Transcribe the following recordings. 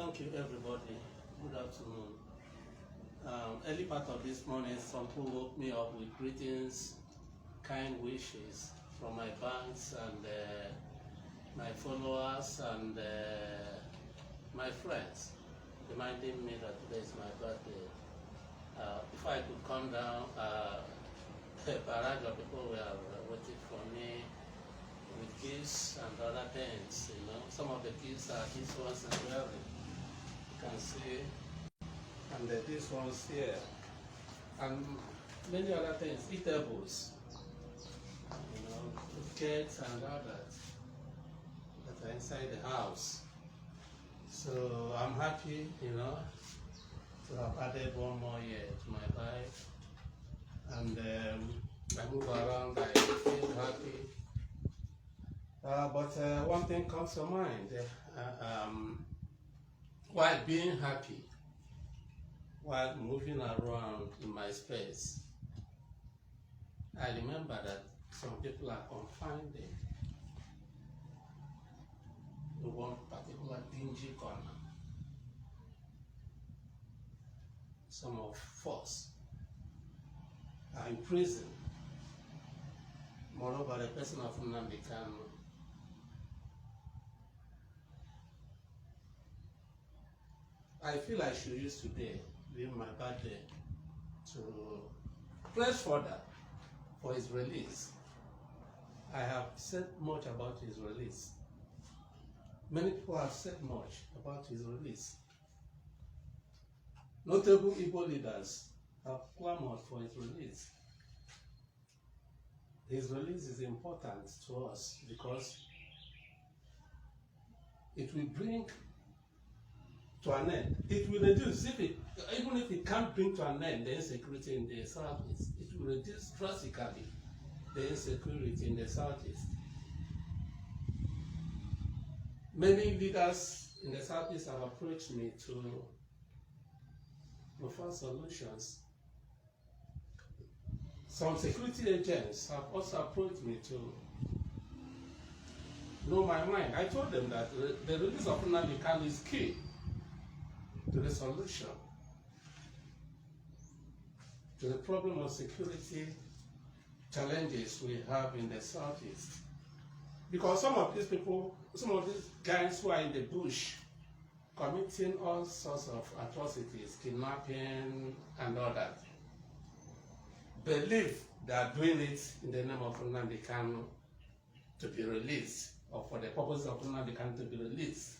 Thank you, everybody. Good afternoon. Early part of this morning, some people woke me up with greetings, kind wishes from my banks and my followers and my friends, reminding me that today is my birthday. Before I could come down, a barrage of people were waiting for me with gifts and other things. You know, some of the gifts are these ones as well. You can see, and these ones here, and many other things, eatables, you know, cakes and others that are inside the house. So I'm happy, you know, to have added one more year to my life, and I move around, I feel happy. But one thing comes to mind, while being happy, while moving around in my space, I remember that some people are confined in one particular dingy corner. Some of us are in prison. Moreover, the person of nnamdi kanu. I feel I should use today, being my birthday, to press further for his release. I have said much about his release. Many people have said much about his release. Notable Igbo leaders have clamored for his release. His release is important to us because it will bring to an end. It will reduce, even if it can't bring to an end the insecurity in the southeast, it will reduce drastically the insecurity in the southeast. Many leaders in the southeast have approached me to offer solutions. Some security agents have also approached me to know my mind. I told them that the release of nnamdi kanu is key to the solution to the problem of security challenges we have in the southeast. Because some of these people, some of these guys who are in the bush committing all sorts of atrocities, kidnapping and all that, believe they are doing it in the name of nnamdi kanu to be released, or for the purpose of nnamdi kanu to be released.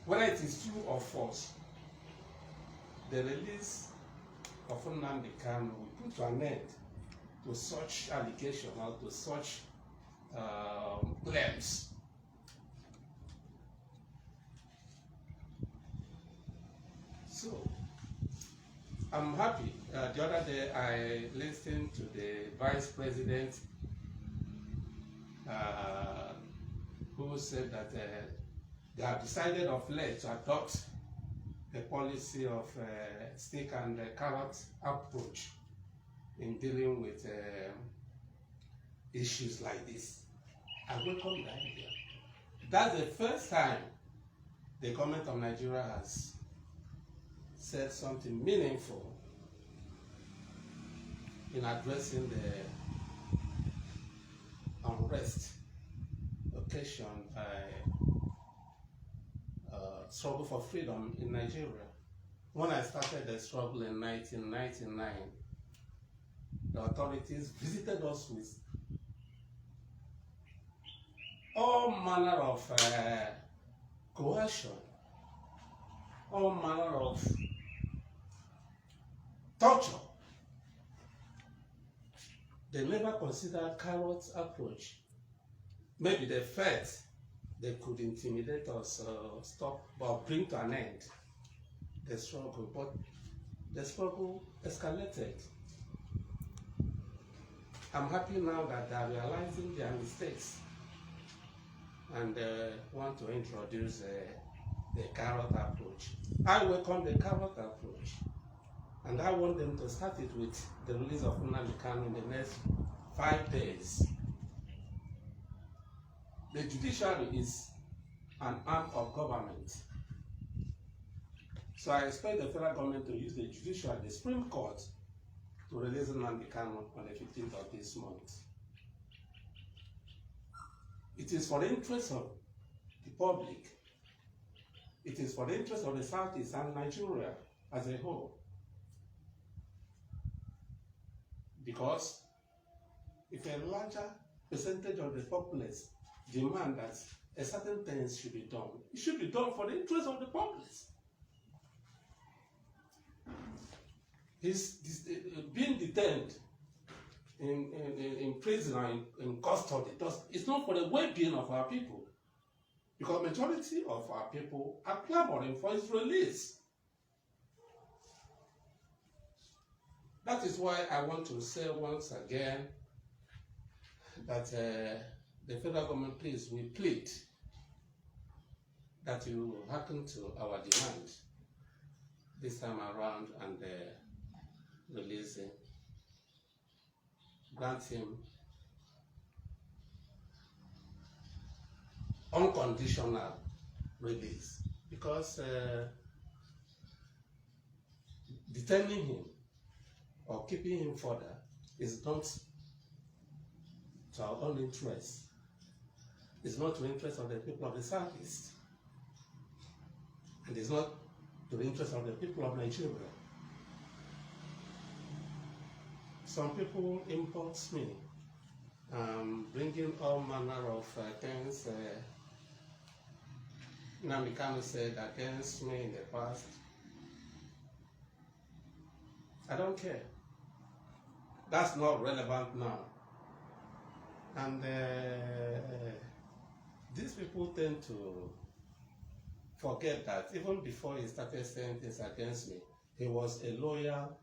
Whether it is true or false, the release of nnamdi kanu will put an end to such allegations or to such claims. So, I'm happy. The other day I listened to the Vice President who said that they have decided of late to adopt the policy of stick and carrot approach in dealing with issues like this. I welcome the idea. That's the first time the government of Nigeria has said something meaningful in addressing the unrest occasioned by struggle for freedom in Nigeria. When I started the struggle in 1999, the authorities visited us with all manner of coercion, all manner of torture. They never considered carrot approach. Maybe they felt they could intimidate us, stop, or bring to an end the struggle. But the struggle escalated. I'm happy now that they are realizing their mistakes and want to introduce the carrot approach. I welcome the carrot approach, and I want them to start it with the release of nnamdi kanu in the next 5 days. The judiciary is an arm of government. So I expect the federal government to use the judiciary, the Supreme Court, to release nnamdi kanu on the 15th of this month. It is for the interest of the public. It is for the interest of the Southeast and Nigeria as a whole. Because if a larger percentage of the populace demand that a certain things should be done, it should be done for the interest of the populace. Being detained in prison or in custody, it's not for the well-being of our people. Because majority of our people are clamoring for his release. That is why I want to say once again that the federal government, please, we plead that you hearken to our demand this time around and release him, grant him unconditional release, because detaining him or keeping him further is not to our own interest. It's not to the interest of the people of the Southeast. And it's not to the interest of the people of Nigeria. Some people import me, bringing all manner of things. Nnamdi Kanu said against me in the past. I don't care. That's not relevant now. And these people tend to forget that even before he started saying things against me, he was a loyal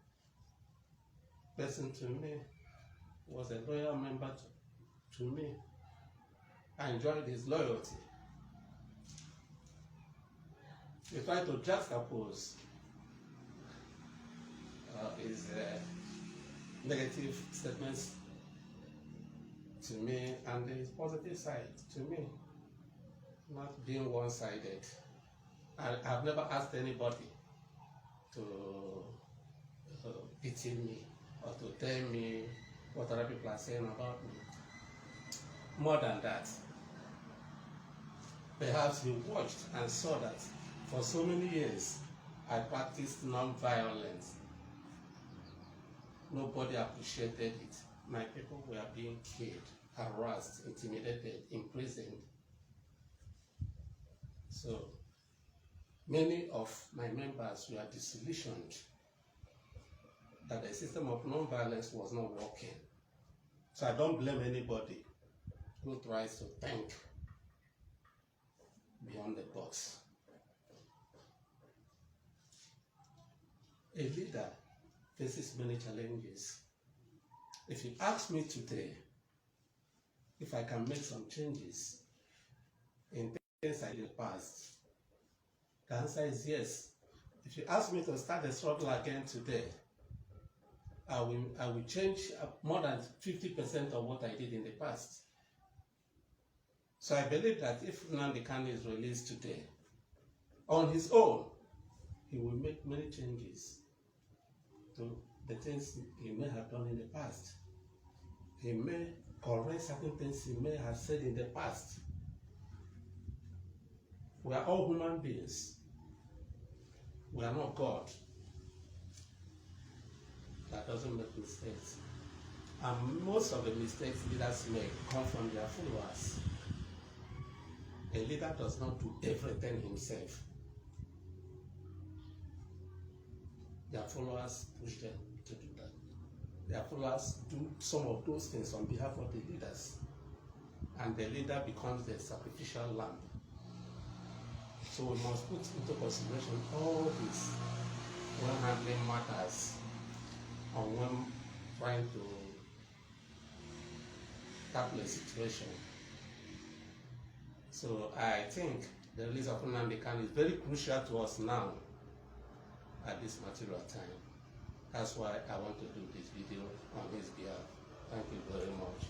person to me. He was a loyal member to me. I enjoyed his loyalty. He tried to juxtapose his negative statements to me and his positive side to me, not being one-sided. I've never asked anybody to pity me or to tell me what other people are saying about me. More than that, perhaps you watched and saw that for so many years I practiced non-violence. Nobody appreciated it. My people were being killed, harassed, intimidated, imprisoned. So many of my members were disillusioned that the system of non-violence was not working. So I don't blame anybody who tries to think beyond the box. A leader faces many challenges. If you ask me today if I can make some changes in things I did in the past, the answer is yes. If you ask me to start the struggle again today, I will change more than 50% of what I did in the past. So I believe that if Nnamdi Kanu is released today, on his own, he will make many changes to the things he may have done in the past. He may correct certain things he may have said in the past. We are all human beings. We are not God. That doesn't make mistakes. And most of the mistakes leaders make come from their followers. A leader does not do everything himself. Their followers push them to do that. Their followers do some of those things on behalf of the leaders. And the leader becomes the sacrificial lamb. So we must put into consideration all this when handling matters or when trying to tackle a situation. So I think the release of Nnamdi Kanu is very crucial to us now at this material time. That's why I want to do this video on his behalf. Thank you very much.